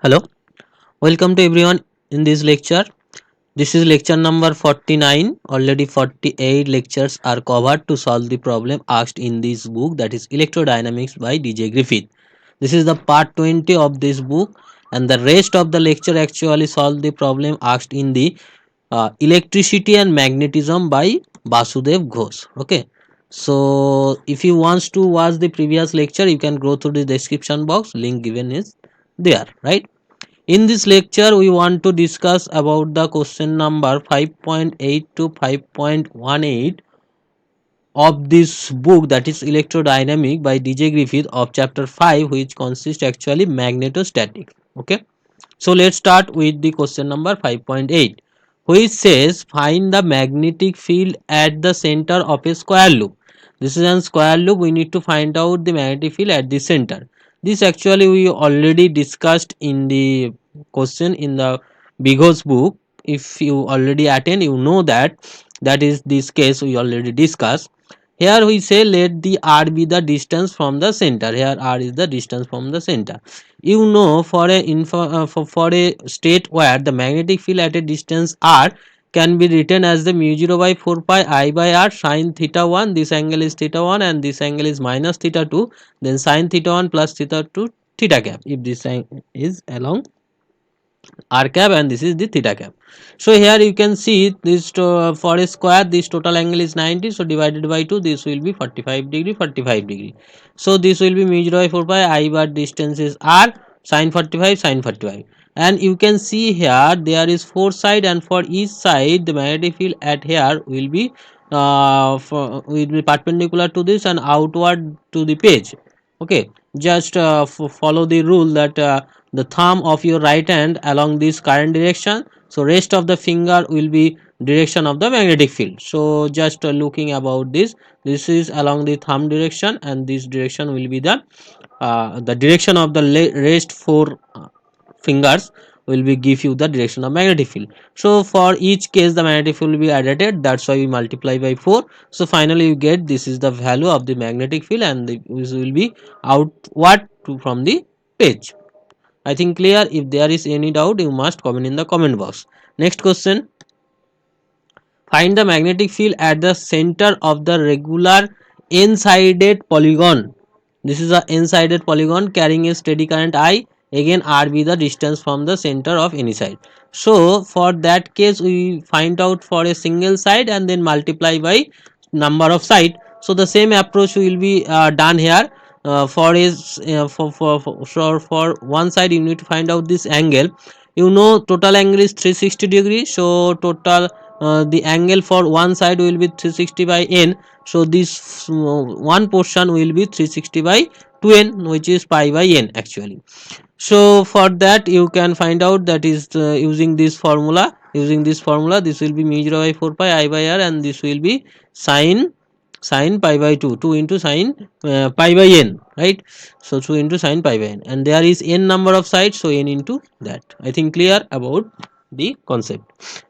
Hello, welcome to everyone in this lecture. This is lecture number 49. Already 48 lectures are covered to solve the problem asked in this book, that is Electrodynamics by DJ Griffith. This is the part 20 of this book, and the rest of the lecture actually solve the problem asked in the Electricity and Magnetism by Basudev Ghosh. Okay, so if you wants to watch the previous lecture, you can go through the description box. Link given is there, right? In this lecture, we want to discuss about the question number 5.8 to 5.18 of this book, that is Electrodynamic by DJ Griffith of chapter 5, which consists actually magnetostatics. Okay, so let's start with the question number 5.8, which says find the magnetic field at the center of a square loop. This is a square loop. We need to find out the magnetic field at the center. This actually we already discussed in the question in the Bigos book. If you already attend, you know that is this case we already discussed. Here we say let the r be the distance from the center. Here r is the distance from the center. You know, for a state where the magnetic field at a distance r can be written as the mu 0 by 4 pi I by r sine theta 1. This angle is theta 1 and this angle is minus theta 2. Then sine theta 1 plus theta 2 theta cap, if this angle is along r cap and this is the theta cap. So here you can see this for a square this total angle is 90, so divided by 2 this will be 45 degree 45 degree. So this will be mu 0 by 4 pi I bar distance is r sine 45 sine 45, and you can see here there is four side, and for each side the magnetic field at here will be perpendicular to this and outward to the page. Okay, just follow the rule that the thumb of your right hand along this current direction, so rest of the finger will be direction of the magnetic field. So just looking about this is along the thumb direction, and this direction will be the direction of the rest four fingers will be give you the direction of magnetic field. So for each case the magnetic field will be added, that's why we multiply by 4. So finally you get this is the value of the magnetic field, and this will be outward from the page. I think clear. If there is any doubt you must comment in the comment box. Next question, find the magnetic field at the center of the regular n-sided polygon. This is a n-sided polygon carrying a steady current I. Again r be the distance from the center of any side. So for that case we find out for a single side and then multiply by number of side. So the same approach will be done here. For one side you need to find out this angle. You know total angle is 360 degrees, so total the angle for one side will be 360 by n. So this one portion will be 360 by 2n, which is pi by n actually. So for that you can find out, that is using this formula. Using this formula, this will be mu 0 by 4 pi I by r, and this will be sine pi by 2 into sine pi by n, right? So 2 into sine pi by n, and there is n number of sides, so n into that. I think clear about the concept.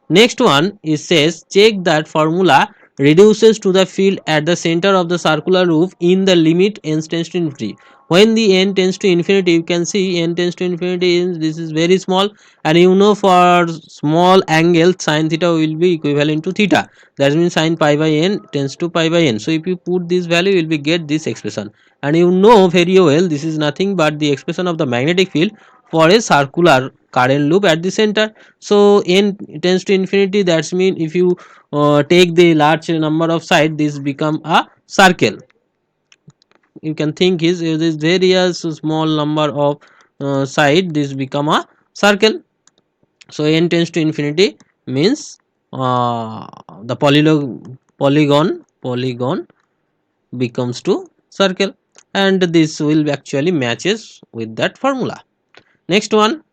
Next one is says check that formula reduces to the field at the center of the circular loop in the limit n tends to infinity. When the n tends to infinity, you can see n tends to infinity is, this is very small, and you know for small angle sine theta will be equivalent to theta. That means sine pi by n tends to pi by n. So if you put this value, you will be get this expression, and you know very well this is nothing but the expression of the magnetic field for a circular current loop at the center. So n tends to infinity, that's mean if you take the large number of side, this become a circle. You can think is this various small number of side, this become a circle. So n tends to infinity means the polygon becomes to circle, and this will actually matches with that formula. Next one,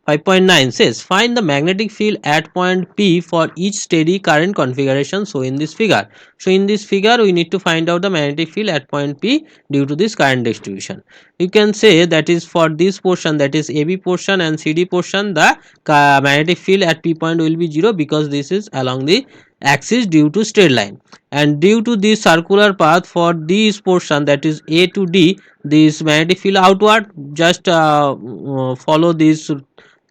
5.9 says find the magnetic field at point P for each steady current configuration. So in this figure, we need to find out the magnetic field at point P due to this current distribution. You can say that is for this portion, that is AB portion and CD portion, the magnetic field at P point will be 0 because this is along the axis due to straight line, and due to this circular path for this portion, that is A to D, this magnetic field outward. Just follow this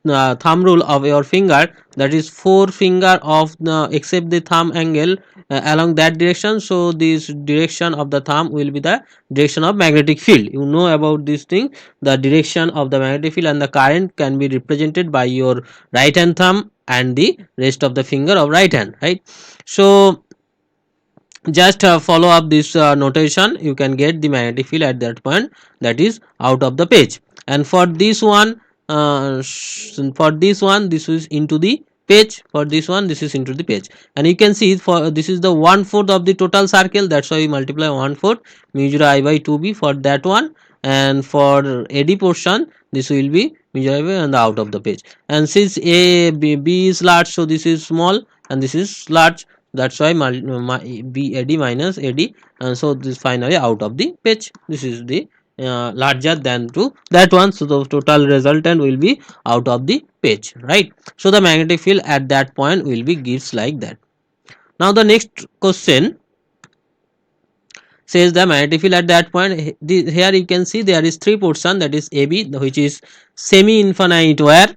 thumb rule of your finger, that is four finger of the except the thumb angle along that direction. So this direction of the thumb will be the direction of magnetic field. You know about this thing, the direction of the magnetic field and the current can be represented by your right hand thumb and the rest of the finger of right hand, right? So just follow up this notation, you can get the magnetic field at that point, that is out of the page. And for this one, this is into the page, for this one this is into the page. And you can see for this is the 1/4 of the total circle, that's why we multiply 1/4 mu 0 I by 2b for that one. And for AD portion, this will be mu 0 I by and the out of the page. And since B is large, so this is small and this is large, that's why BAD minus AD, and so this finally out of the page. This is the larger than to that one, so the total resultant will be out of the page, right? So the magnetic field at that point will be gives like that. Now the next question says the magnetic field at that point. Here you can see there is three portion, that is AB, which is semi infinite wire,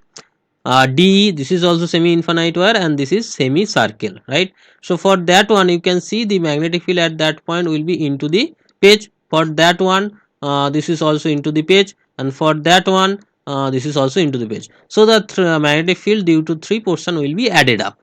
D, this is also semi infinite wire, and this is semi circle, right? So for that one you can see the magnetic field at that point will be into the page. For that one this is also into the page, and for that one this is also into the page. So the magnetic field due to three portion will be added up.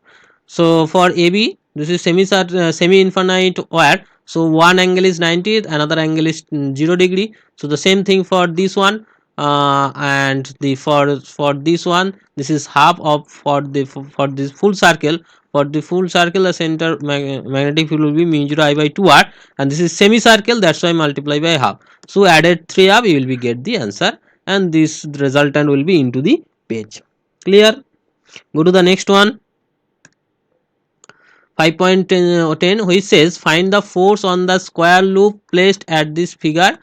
So for AB, this is semi infinite wire, so one angle is 90, another angle is 0 degree. So the same thing for this one, and the for this one, this is half of for this full circle. For the full circle, the center magnetic field will be mu 0 I by 2r, and this is semicircle, that's why multiply by half. So added 3 up, you will be get the answer, and this resultant will be into the page. Clear? Go to the next one. 5.10, which says find the force on the square loop placed at this figure.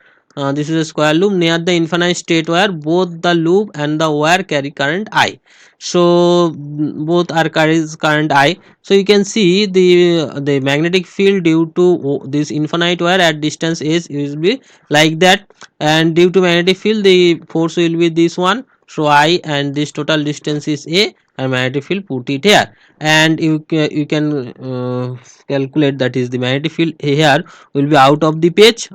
This is a square loop near the infinite state wire. Both the loop and the wire carry current I. So both are carries current I. So you can see the magnetic field due to this infinite wire at distance S will be like that, and due to magnetic field the force will be this one. So I, and this total distance is A, and magnetic field put it here, and you can calculate, that is the magnetic field here will be out of the page,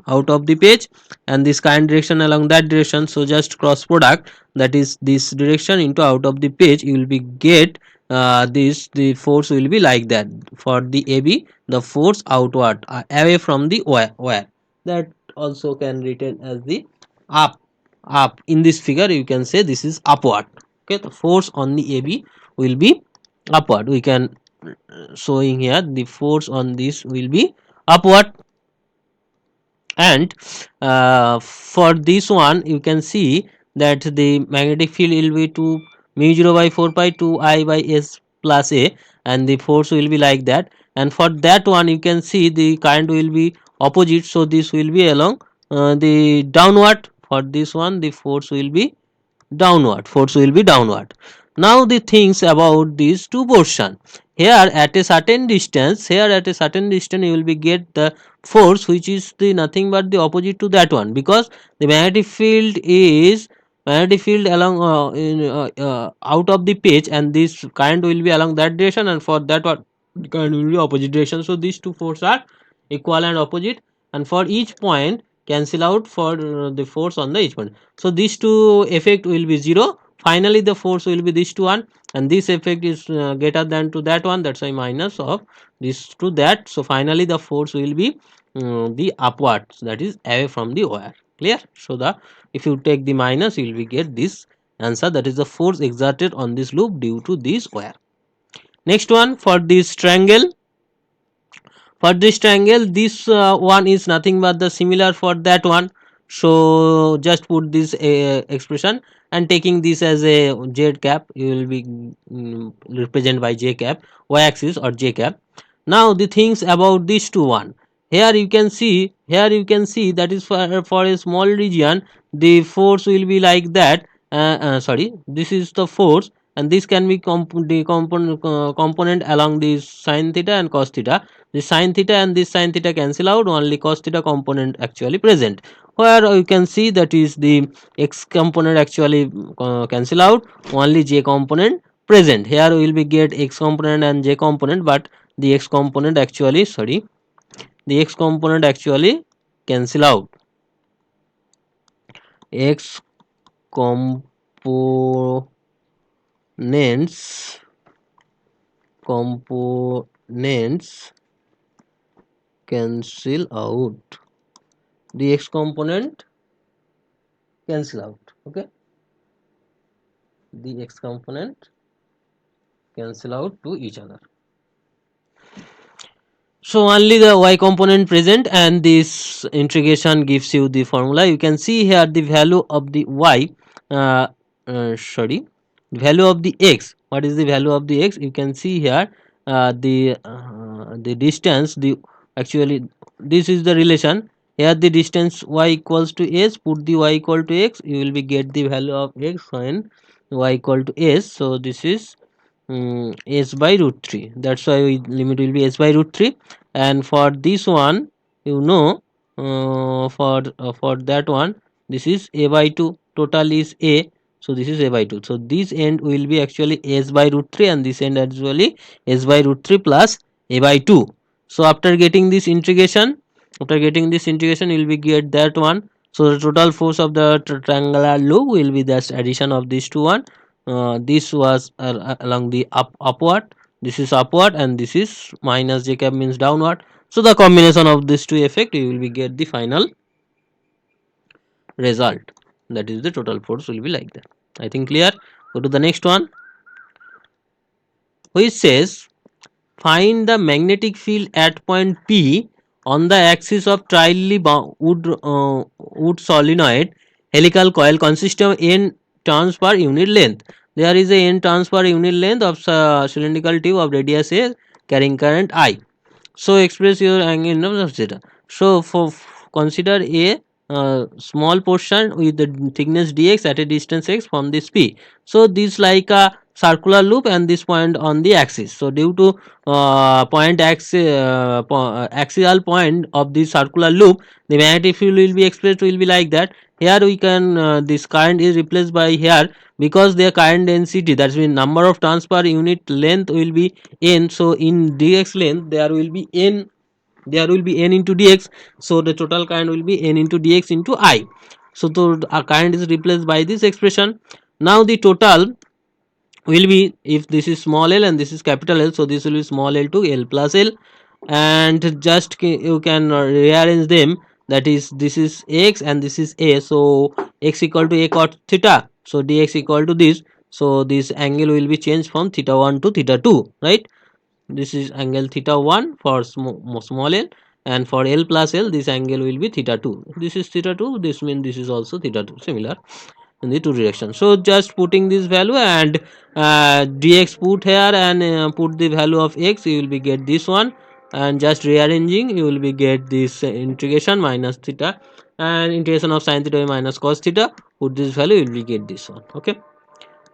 and this current direction along that direction. So just cross product, that is this direction into out of the page, you will be get this, the force will be like that. For the AB, the force outward away from the wire, that also can written as the up in this figure, you can say this is upward. Okay, the force on the AB will be upward. We can showing here the force on this will be upward. And for this one you can see that the magnetic field will be to mu 0 by 4 pi to I by S plus A, and the force will be like that. And for that one you can see the current will be opposite, so this will be along the downward. For this one the force will be downward. Now the things about these two portion, here at a certain distance, you will be get the force which is the nothing but the opposite to that one, because the magnetic field along out of the page, and this current will be along that direction, and for that one current will be opposite direction. So these two forces are equal and opposite, and for each point cancel out for the force on the each point. So these two effect will be zero. Finally the force will be this to one, and this effect is greater than to that one, that's why minus of this to that. So finally the force will be the upwards, that is away from the wire. Clear? So the if you take the minus, you will be get this answer, that is the force exerted on this loop due to this wire. Next one, for this triangle, this one is nothing but the similar for that one. So just put this expression, and taking this as a z cap, you will be represented by j cap, y axis or j cap. Now the things about this two one, here you can see that is for a small region the force will be like that. Sorry, this is the force, and this can be component along this sin theta and cos theta. This sin theta and this sin theta cancel out, only cos theta component actually present, where you can see that is the x component actually cancel out, only j component present. Here we will be get x component and j component, but the x component actually, sorry, the x component actually cancel out. X components components cancel out, the x component cancel out. Okay, the x component cancel out to each other. So only the y component present, and this integration gives you the formula. You can see here the value of the y, uh, sorry, value of the x. What is the value of the x? You can see here the distance. The actually this is the relation. Here the distance y equals to s. Put the y equal to x. You will be get the value of x when y equal to s. So this is s by root 3. That's why limit will be s by root 3. And for this one, you know, for that one, this is a by 2, total is a, so this is a by 2. So this end will be actually s by root 3, and this end actually s by root 3 plus a by 2. So after getting this integration, you will be get that one. So the total force of the triangular loop will be the addition of these two one. This was along the upward, this is upward, and this is minus j cap means downward. So the combination of these two effect, you will be get the final result, that is the total force will be like that. I think clear. Go to the next one, which says find the magnetic field at point P on the axis of trially wood solenoid helical coil consisting of n turns per unit length. There is a n turns per unit length of cylindrical tube of radius A carrying current I. So express your angle in terms of theta. So for consider a small portion with the thickness dx at a distance x from this P. So this like a circular loop and this point on the axis. So due to axial point of the circular loop, the magnetic field will be expressed will be like that. Here we can this current is replaced by here, because their current density, that means number of turns per unit length will be n. So in dx length there will be n, there will be n into dx. So the total current will be n into dx into I. So the current is replaced by this expression. Now the total will be, if this is small l and this is capital L, so this will be small l to l plus l, and just you can rearrange them, that is this is x and this is a. So x equal to a cot theta, so dx equal to this. So this angle will be changed from theta 1 to theta 2, right? This is angle theta 1 for small l, and for l plus l this angle will be theta 2. This is theta 2, this means this is also theta 2, similar in the two directions. So just putting this value and dx put here, and put the value of x, you will be get this one, and just rearranging you will be get this integration minus theta, and integration of sin theta minus cos theta, put this value, you will be get this one. Okay,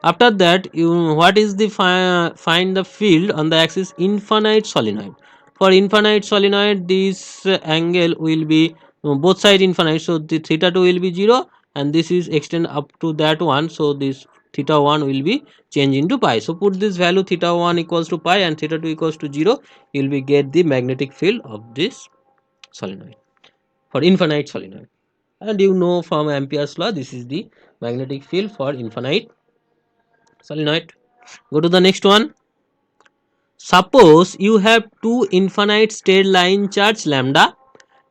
after that, you what is the find the field on the axis infinite solenoid. For infinite solenoid, this angle will be both side infinite, so the theta 2 will be 0, and this is extend up to that one, so this theta 1 will be changed into pi. So put this value theta 1 equals to pi and theta 2 equals to 0, you will be get the magnetic field of this solenoid for infinite solenoid. And you know from Ampere's law, this is the magnetic field for infinite solenoid. Go to the next one. Suppose you have two infinite straight line charge lambda,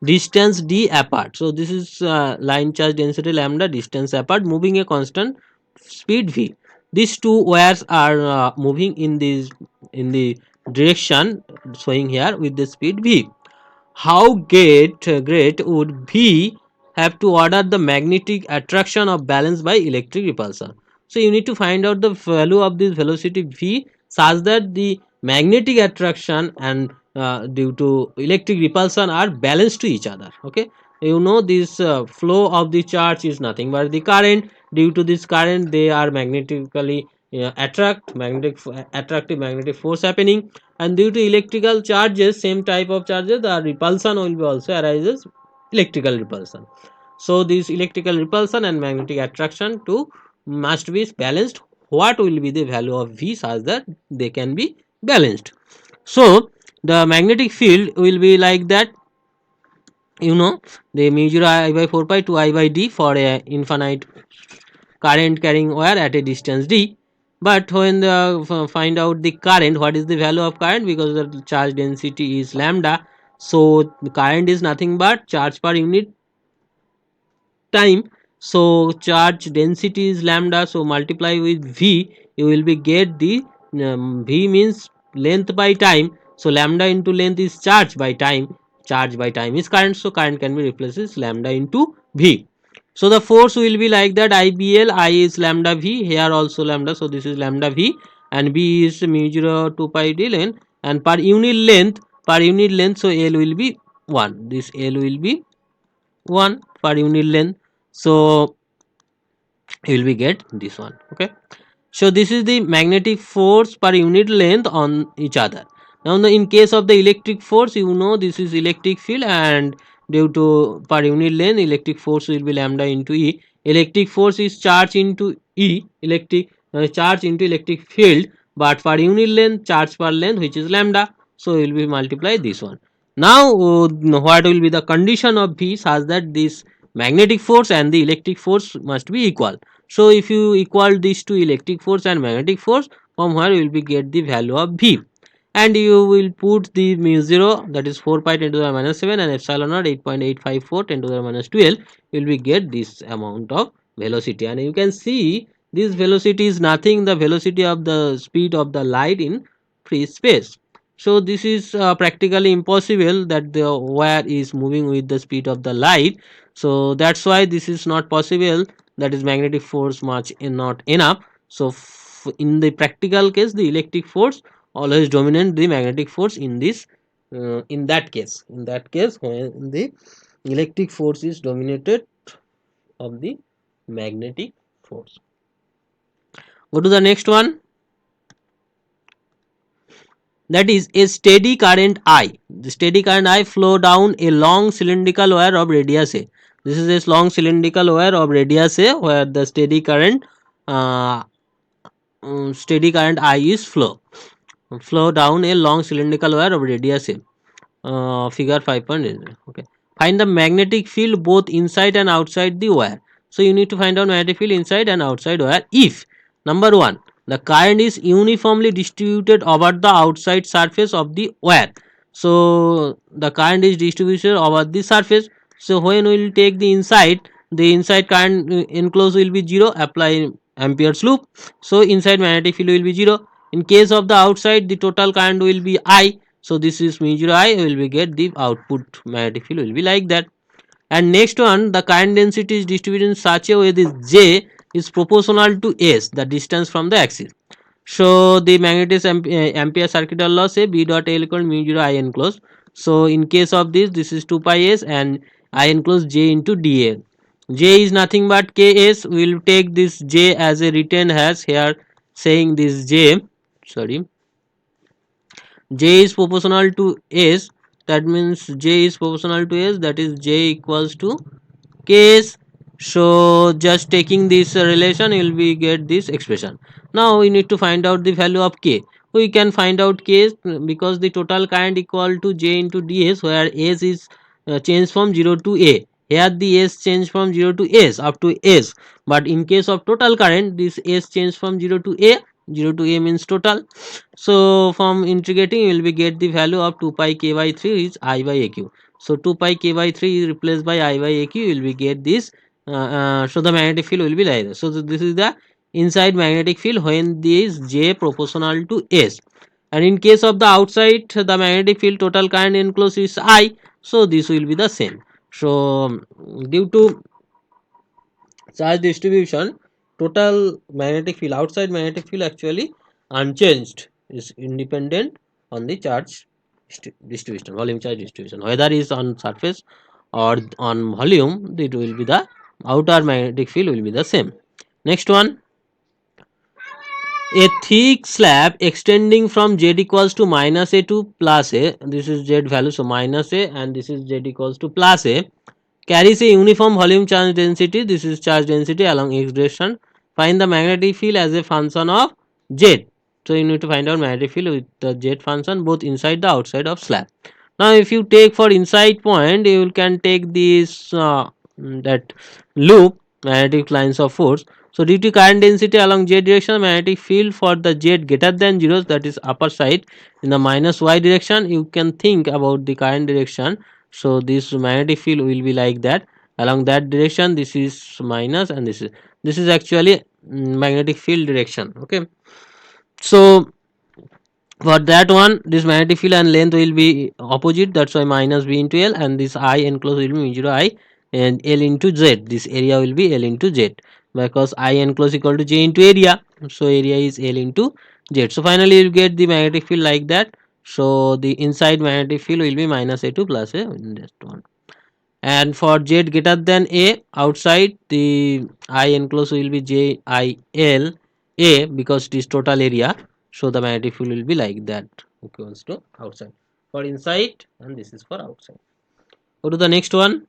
distance d apart. So this is line charge density lambda, distance apart, moving a constant speed v. These two wires are moving in the direction showing here with the speed v. How great would V have to order the magnetic attraction of balance by electric repulsion? So you need to find out the value of this velocity V such that the magnetic attraction and due to electric repulsion are balanced to each other. Okay, you know this flow of the charge is nothing but the current. Due to this current, they are magnetically attractive magnetic force happening, and due to electrical charges, same type of charges, the repulsion will be also arises electrical repulsion. So this electrical repulsion and magnetic attraction to must be balanced. What will be the value of V such that they can be balanced? So the magnetic field will be like that, you know, they measure I by 4 pi to I by d for a infinite current carrying wire at a distance d. But when the find out the current, what is the value of current, because the charge density is lambda, so the current is nothing but charge per unit time. So charge density is lambda, so multiply with V, you will be get the V means length by time, so lambda into length is charge by time, charge by time is current, so current can be replaced as lambda into V. So the force will be like that, IBL, I is lambda V, here also lambda, so this is lambda V, and B is mu 0 2 pi d length, and per unit length, so L will be 1, this L will be 1 per unit length, so you will be get this one. Okay, so this is the magnetic force per unit length on each other. Now in case of the electric force, you know, this is electric field, and due to per unit length, electric force will be lambda into E. Electric force is charge into E, electric charge into electric field, but per unit length, charge per length, which is lambda, so will be multiply this one. Now what will be the condition of V such that this magnetic force and the electric force must be equal. So if you equal these two, electric force and magnetic force, from where you will be get the value of V, and you will put the mu 0, that is 4 pi 10 to the minus 7, and epsilon naught 8.854 10 to the minus 12, you will be get this amount of velocity. And you can see this velocity is nothing the velocity of the speed of the light in free space. So this is practically impossible that the wire is moving with the speed of the light, so that's why this is not possible, that is magnetic force much not enough. So in the practical case, the electric force always dominate the magnetic force in this in that case when the electric force is dominated of the magnetic force. Go to the next one, that is a steady current I. The steady current I flow down a long cylindrical wire of radius A. This is a long cylindrical wire of radius A where the uh, steady current I is flow down a long cylindrical wire of radius A. Figure 5.8. Okay. Find the magnetic field both inside and outside the wire. So you need to find out magnetic field inside and outside wire if number 1, the current is uniformly distributed over the outside surface of the wire. So the current is distributed over the surface. So when we will take the inside current enclosed will be 0, apply Ampere's loop. So inside magnetic field will be 0. In case of the outside, the total current will be I. So this is mu 0 I, will be get the output magnetic field will be like that. And next one, the current density is distributed in such a way this J is proportional to S, the distance from the axis. So the magnetic ampere circuital law say B dot L equal mu 0 I enclosed. So in case of this is 2 pi S, and I enclosed J into dA. J is nothing but Ks. We will take this J as a written has here, saying this J, sorry, J is proportional to S, that means J is proportional to S, that is J equals to Ks. So just taking this relation, you will be get this expression. Now we need to find out the value of K. We can find out K because the total current equal to J into ds, where S is changed from 0 to A. Here the S changed from 0 to S up to S, but in case of total current, this S changed from 0 to A. 0 to A means total. So from integrating, you will be get the value of 2 pi k by 3 is I by AQ. So 2 pi k by 3 is replaced by I by AQ, you will be get this. So the magnetic field will be like this. So this is the inside magnetic field when this J proportional to S. And in case of the outside, the magnetic field total current enclosed is I. So this will be the same. So due to charge distribution, total magnetic field, outside magnetic field actually unchanged, is independent on the charge distribution, volume charge distribution, whether is on surface or on volume, it will be the outer magnetic field will be the same. Next one, A thick slab extending from z equals to minus a to plus a, this is z value, so minus a, and this is z equals to plus a, carries a uniform volume charge density, this is charge density along x direction. Find the magnetic field as a function of z. So you need to find out magnetic field with the z function both inside the outside of slab. Now if you take for inside point, you can take this that loop, magnetic lines of force. So due to current density along z direction, magnetic field for the z greater than 0, that is upper side, in the minus y direction, you can think about the current direction. So this magnetic field will be like that, along that direction, this is minus, and this is actually magnetic field direction. Okay, so for that one, this magnetic field and length will be opposite, that's why minus b into l, and this I enclosed will be mu 0 I and l into z, this area will be l into z, because I enclosed equal to j into area, so area is l into z. So finally you get the magnetic field like that. So the inside magnetic field will be minus a to plus a in that one. And for z greater than a, outside the I enclosed will be j I l a, because it is total area, so the magnetic field will be like that, equals to outside for inside, and this is for outside. Go to the next one.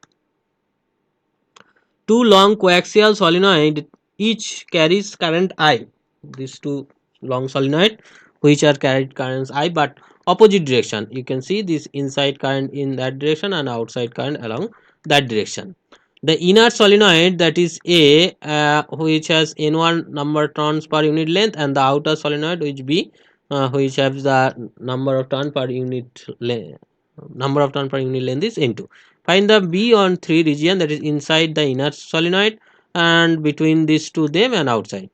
Two long coaxial solenoid each carries current I. These two long solenoid which are carried currents I but opposite direction. You can see this inside current in that direction and outside current along that direction. The inner solenoid, that is A, which has N1 number turns per unit length, and the outer solenoid which B, which has the number of turn per unit number of turn per unit length is N2. Find the B on 3 region, that is inside the inner solenoid and between these two them and outside.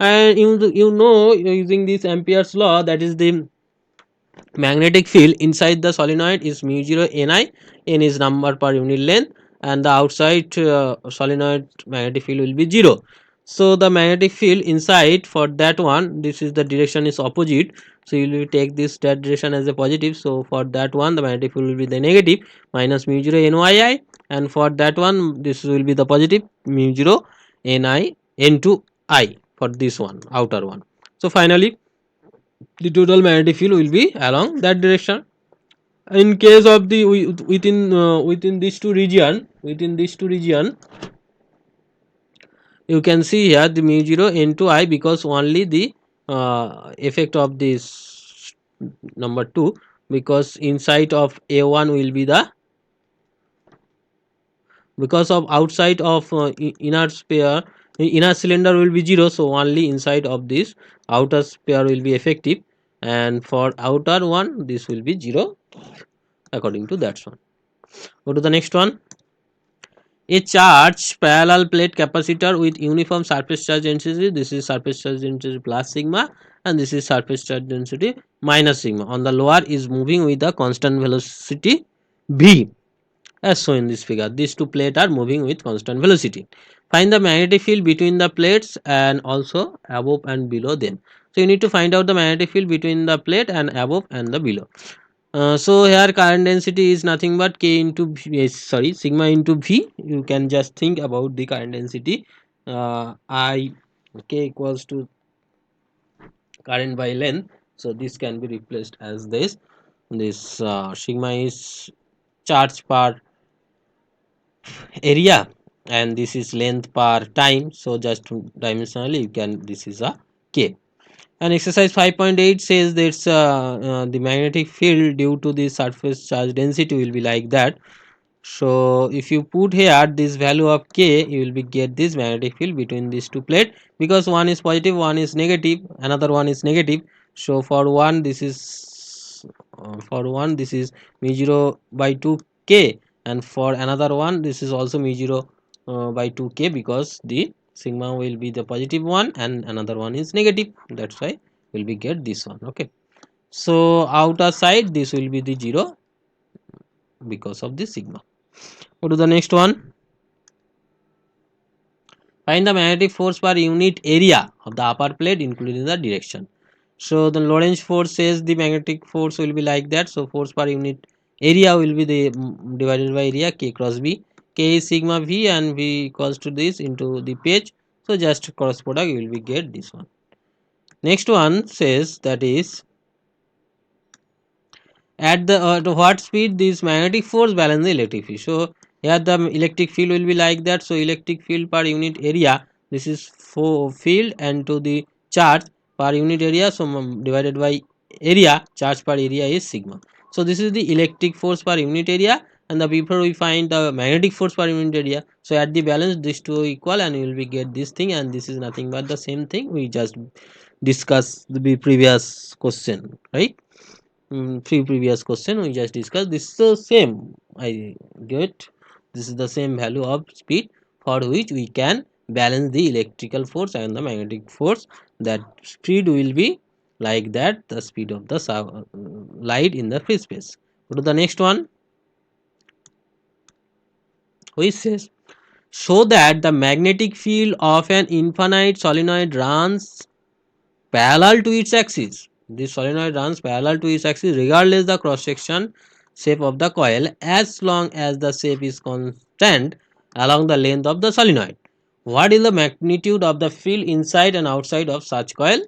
And you know, using this Ampere's law, that is the magnetic field inside the solenoid is mu 0 ni, n is number per unit length, and the outside solenoid magnetic field will be 0. So the magnetic field inside for that one, this is the direction is opposite, so you will take this that direction as a positive. So for that one the magnetic field will be the negative minus mu 0 nyi, and for that one this will be the positive mu 0 ni n2 I for this one outer one. So finally the total magnetic field will be along that direction. In case of the within these two region, you can see here the mu 0 into I, because only the effect of this number 2, because inside of a1 will be the, because of outside of inner sphere, inner cylinder will be 0, so only inside of this outer sphere will be effective, and for outer one this will be 0 according to that one. Go to the next one. A charged parallel plate capacitor with uniform surface charge density, this is surface charge density plus sigma, and this is surface charge density minus sigma, on the lower is moving with a constant velocity v, as shown in this figure. These two plates are moving with constant velocity. Find the magnetic field between the plates and also above and below them. So you need to find out the magnetic field between the plate and above and the below. So here current density is nothing but k into v, sorry, sigma into v. You can just think about the current density. I k equals to current by length. So this can be replaced as this. This sigma is charge per area, and this is length per time. So just dimensionally you can, this is a k. And exercise 5.8 says that the magnetic field due to the surface charge density will be like that. So if you put here this value of k, you will be get this magnetic field between these two plates, because one is positive, one is negative, another one is negative. So for one this is mu 0 by 2 k, and for another one this is also mu 0 by 2 k, because the sigma will be the positive one and another one is negative, that's why will be get this one. Okay, so outer side this will be the 0 because of the sigma. Go to the next one. Find the magnetic force per unit area of the upper plate including the direction. So the Lorentz force says the magnetic force will be like that. So force per unit area will be the divided by area k cross b. K is sigma v and v equals to this into the page. So just cross product you will be get this one. Next one says that is at the what speed this magnetic force balance the electric field. So here the electric field will be like that. So electric field per unit area, this is for field, and to the charge per unit area, so divided by area, charge per area is sigma. So this is the electric force per unit area, and the before we find the magnetic force per unit area. So at the balance these two are equal, and you will be get this thing, and this is nothing but the same thing we just discussed the previous question, right? Few previous question we just discussed, this is the same I get. This is the same value of speed for which we can balance the electrical force and the magnetic force. That speed will be like that, the speed of the light in the free space. Go to the next one, which says so that the magnetic field of an infinite solenoid runs parallel to its axis. This solenoid runs parallel to its axis regardless the cross section shape of the coil, as long as the shape is constant along the length of the solenoid. What is the magnitude of the field inside and outside of such coil?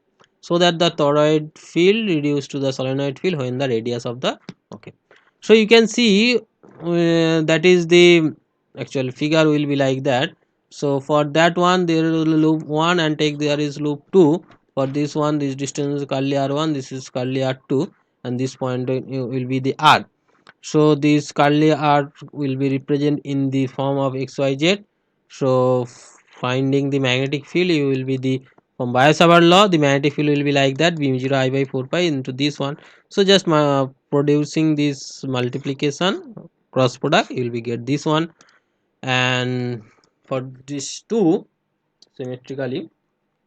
So that the toroid field reduced to the solenoid field when the radius of the, okay. So you can see that is the actual figure will be like that. So for that one there is loop 1 and take there is loop 2. For this one this distance is curly r1, this is curly r2, and this point will be the r. So this curly r will be represented in the form of xyz. So finding the magnetic field, you will be the, from Biot-Savart law the magnetic field will be like that, b 0 I by 4 pi into this one. So just producing this multiplication cross product, you will be get this one. And for these two symmetrically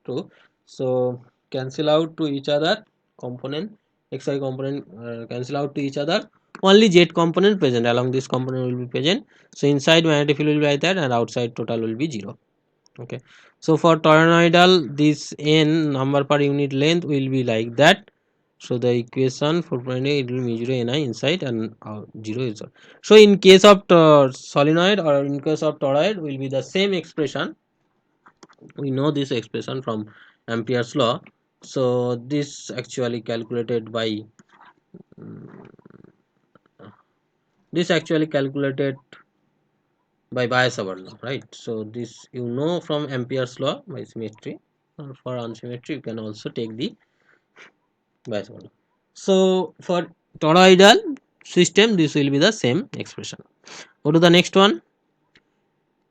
true, so cancel out to each other component, xi component cancel out to each other, only z component present along this component will be present. So inside magnetic field will be like that, and outside total will be 0. Okay, so for toroidal this n number per unit length will be like that. So the equation for it will be 0 ni inside and 0 is 0. So in case of solenoid or in case of toroid will be the same expression. We know this expression from Ampere's law. So this actually calculated by this actually calculated by Biot-Savart law, right? So this you know from Ampere's law by symmetry, or for unsymmetry you can also take the Biot-Savart law. So for toroidal system this will be the same expression. Go to the next one.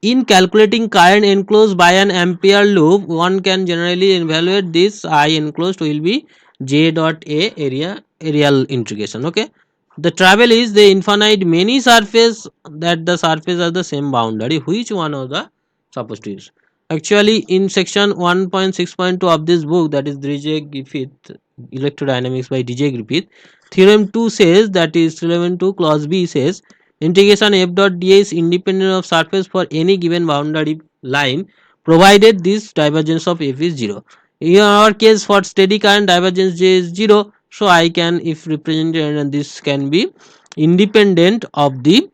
In calculating current enclosed by an ampere loop, one can generally evaluate this I enclosed will be J dot A area areal integration. Okay. The trouble is the infinite many surface that the surface are the same boundary. Which one of the supposed to use? Actually, in section 1.6.2 of this book, that is DJ Griffith Electrodynamics by DJ Griffith, theorem 2 says, that is relevant to clause B says integration f dot dA is independent of surface for any given boundary line provided this divergence of f is 0. In our case for steady current divergence j is 0, so I can if represented and this can be independent of the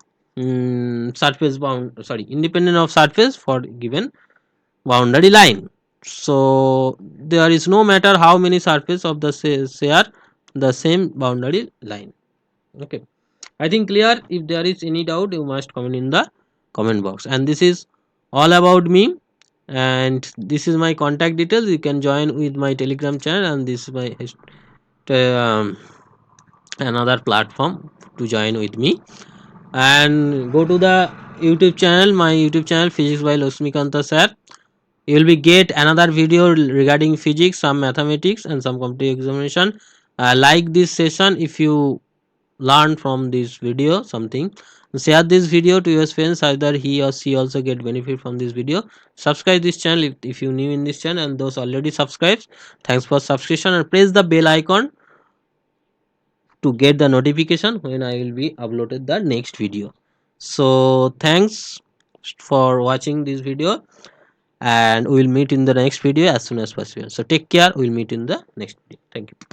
surface bound, sorry, independent of surface for given boundary line. So there is no matter how many surface of the share the same boundary line. Okay, I think clear. If there is any doubt, you must comment in the comment box. And this is all about me. And this is my contact details. You can join with my Telegram channel, and this is my um, another platform to join with me. And go to the YouTube channel. My YouTube channel, Physics by Lakshmikanta Sir. You will be get another video regarding physics, some mathematics, and some competitive examination. Like this session if you learn from this video something. Share this video to your friends, either he or she also get benefit from this video. Subscribe this channel if you new in this channel, and those already subscribed, thanks for subscription, and press the bell icon to get the notification when I will be uploaded the next video. So thanks for watching this video, and we will meet in the next video as soon as possible. So take care, we will meet in the next video. Thank you.